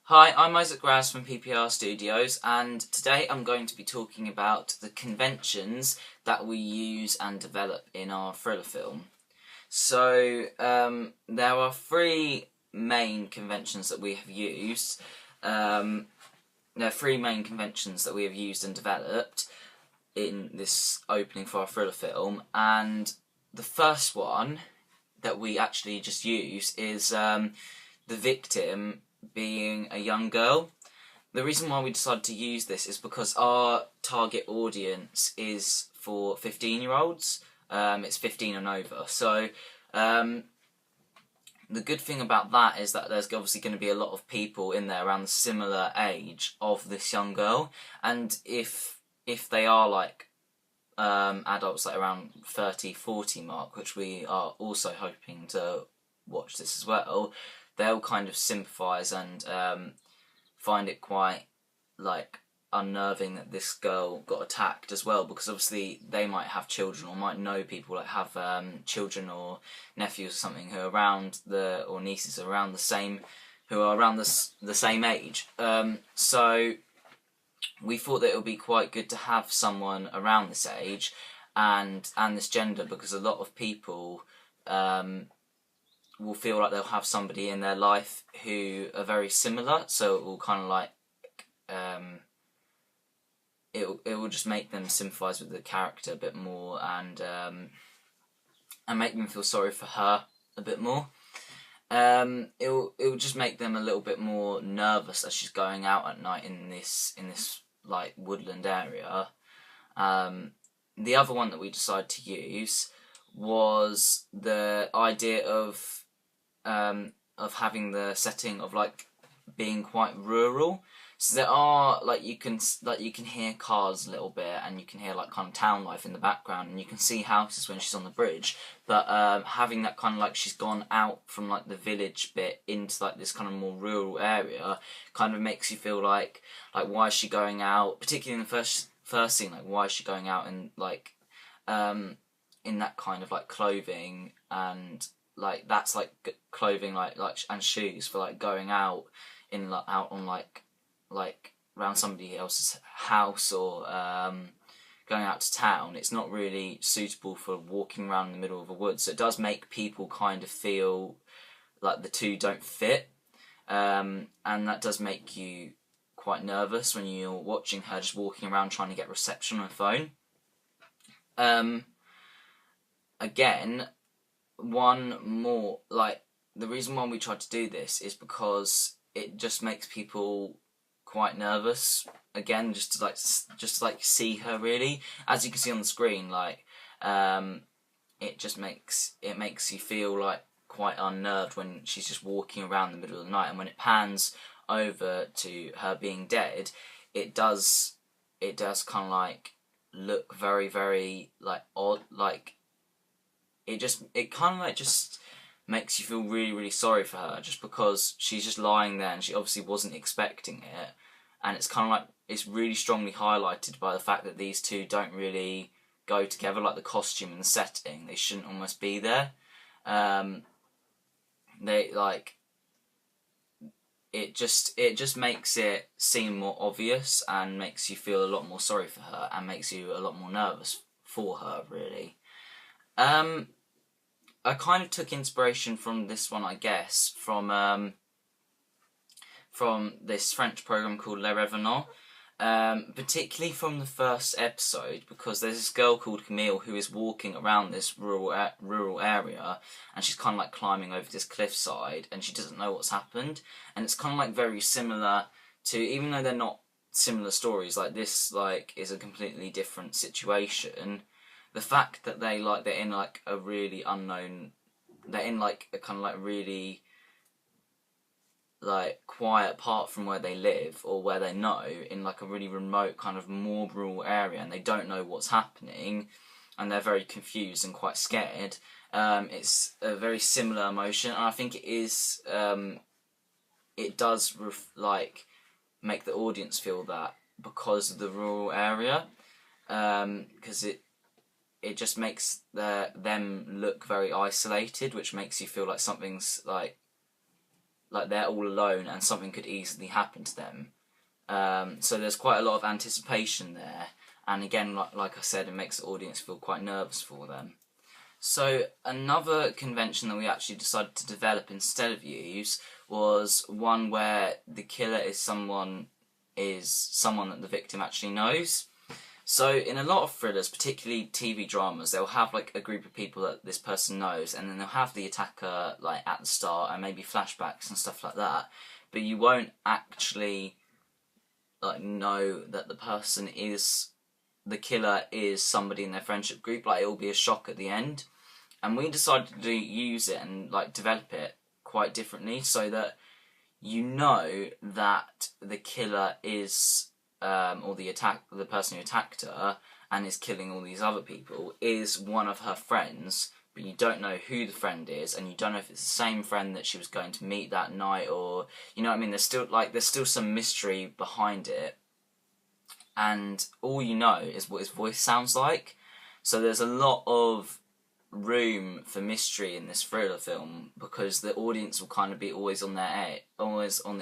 Hi, I'm Isaac Raz from PPR Studios, and today I'm going to be talking about the conventions that we use and develop in our thriller film. So, there are three main conventions that we have used. There are three main conventions that we have used and developed in this opening for our thriller film, and the first one that we actually just use is the victim being a young girl. The reason why we decided to use this is because our target audience is for 15-year-olds. It's 15 and over. So the good thing about that is that there's obviously going to be a lot of people in there around the similar age of this young girl, and if they are like adults like around 30, 40 mark, which we are also hoping to watch this as well, they'll kind of sympathise and find it quite like unnerving that this girl got attacked as well, because obviously they might have children or might know people that have children or nephews or something who are around or nieces around the same, who are around the same age. So we thought that it would be quite good to have someone around this age and this gender, because a lot of people will feel like they'll have somebody in their life who are very similar, so it will kind of like it will just make them sympathise with the character a bit more, and make them feel sorry for her a bit more. It will just make them a little bit more nervous as she's going out at night in this like woodland area. The other one that we decided to use was the idea of having the setting of like being quite rural. So there are like you can hear cars a little bit, and you can hear like kind of town life in the background, and you can see houses when she's on the bridge. But having that kind of like she's gone out from like the village bit into like this kind of more rural area kind of makes you feel like why is she going out? Particularly in the first scene, like why is she going out in like in that kind of like clothing, and like that's like clothing like and shoes for like going out in like out on like around somebody else's house, or going out to town. It's not really suitable for walking around in the middle of a wood, so it does make people kind of feel like the two don't fit, and that does make you quite nervous when you're watching her just walking around trying to get reception on her phone. Again, one more, like, the reason why we tried to do this is because it just makes people quite nervous. Again, just to see her really, as you can see on the screen, like it makes you feel like quite unnerved when she's just walking around in the middle of the night, and when it pans over to her being dead, it does kind of like look very, very like odd, like it kind of like just makes you feel really, really sorry for her, just because she's just lying there and she obviously wasn't expecting it, and it's kind of like it's really strongly highlighted by the fact that these two don't really go together, like the costume and the setting, they shouldn't almost be there. They like it just makes it seem more obvious and makes you feel a lot more sorry for her and makes you a lot more nervous for her, really. I kind of took inspiration from this one, I guess, from this French program called Les Revenants, particularly from the first episode, because there's this girl called Camille who is walking around this rural area, and she's kind of like climbing over this cliffside, and she doesn't know what's happened, and it's kind of like very similar to, even though they're not similar stories, like this like is a completely different situation. The fact that they're in like a really unknown, they're in like a kind of like really like quiet part from where they live or where they know, in like a really remote kind of more rural area, and they don't know what's happening, and they're very confused and quite scared. It's a very similar emotion, and I think it is it does like make the audience feel that because of the rural area, because it just makes them look very isolated, which makes you feel like something's like like they're all alone and something could easily happen to them. So there's quite a lot of anticipation there, and again, like I said, it makes the audience feel quite nervous for them. So another convention that we actually decided to develop instead of use was one where the killer is someone that the victim actually knows. So in a lot of thrillers, particularly TV dramas, they'll have like a group of people that this person knows, and then they'll have the attacker like at the start and maybe flashbacks and stuff like that. But you won't actually like know that the killer is somebody in their friendship group. Like, it will be a shock at the end. And we decided to use it and like develop it quite differently so that you know that the killer is or the person who attacked her and is killing all these other people is one of her friends, but you don't know who the friend is, and you don't know if it's the same friend that she was going to meet that night, or you know what I mean. There's still some mystery behind it, and all you know is what his voice sounds like. So there's a lot of room for mystery in this thriller film because the audience will kind of be always on the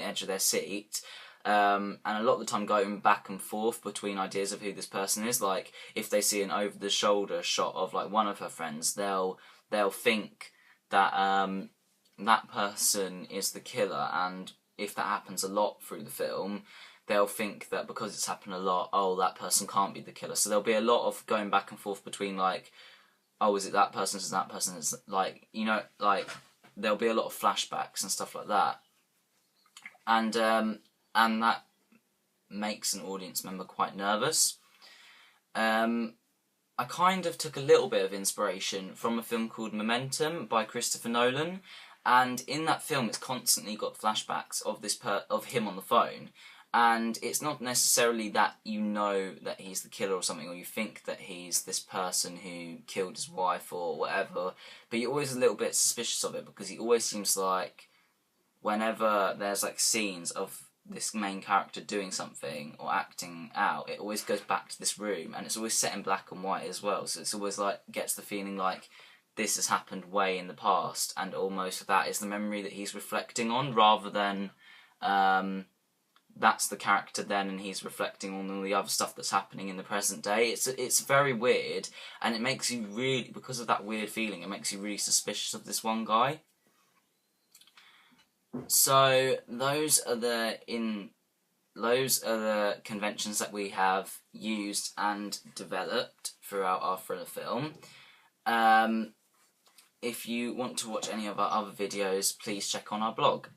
edge of their seat. And a lot of the time going back and forth between ideas of who this person is. Like, if they see an over-the-shoulder shot of like one of her friends, they'll think that that person is the killer, and if that happens a lot through the film, they'll think that because it's happened a lot, oh, that person can't be the killer. So there'll be a lot of going back and forth between like, oh, is it that person, is that person, is like, you know, like there'll be a lot of flashbacks and stuff like that. And that makes an audience member quite nervous. I kind of took a little bit of inspiration from a film called Momentum by Christopher Nolan, and in that film it's constantly got flashbacks of him on the phone, and it's not necessarily that you know that he's the killer or something, or you think that he's this person who killed his wife or whatever, but you're always a little bit suspicious of it because he always seems like whenever there's like scenes of this main character doing something or acting out, it always goes back to this room, and it's always set in black and white as well, so it's always like gets the feeling like this has happened way in the past, and almost that is the memory that he's reflecting on, rather than that's the character then and he's reflecting on all the other stuff that's happening in the present day. It's very weird, and it makes you really, because of that weird feeling, it makes you really suspicious of this one guy. So those are the conventions that we have used and developed throughout our thriller film. If you want to watch any of our other videos, please check on our blog.